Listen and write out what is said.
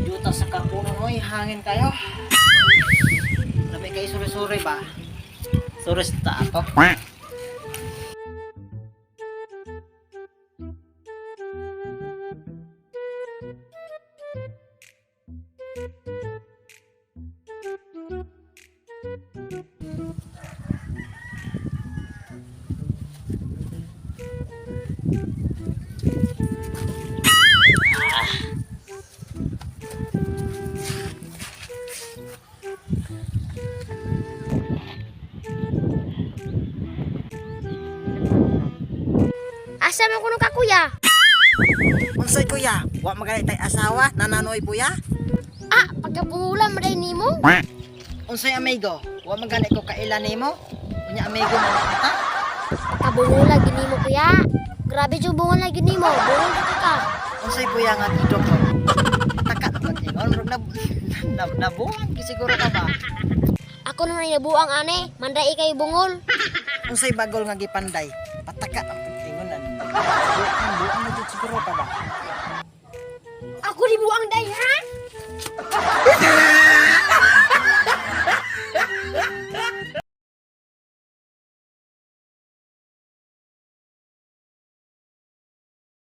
Yuta sa kapuno oy, hangin kayo. Sabi kayo sore-sore ba? Sore sa ato. Asa man kuno ka kuya? Unsay kuya? Wa magalit tay asawa, nananoy kuya? Ah, pagkabungulan maday nimo? Unsay amigo? Wa magalit ko kailan nimo? Unya amigo man kita? Pagkabungulan gini mo kuya. Grabe jud bungol na gini mo. Bungol ka. Unsay kuya nga tidok ko? Taka na pag-ingon, murag nabuang siguro ka ba? Ako naman nabuang ane, manday kay bungol. Unsay bagol nga gipanday? Pataka ang pag-ingon nan. Buang na jud siguro ka ba? Ako di buang day ha.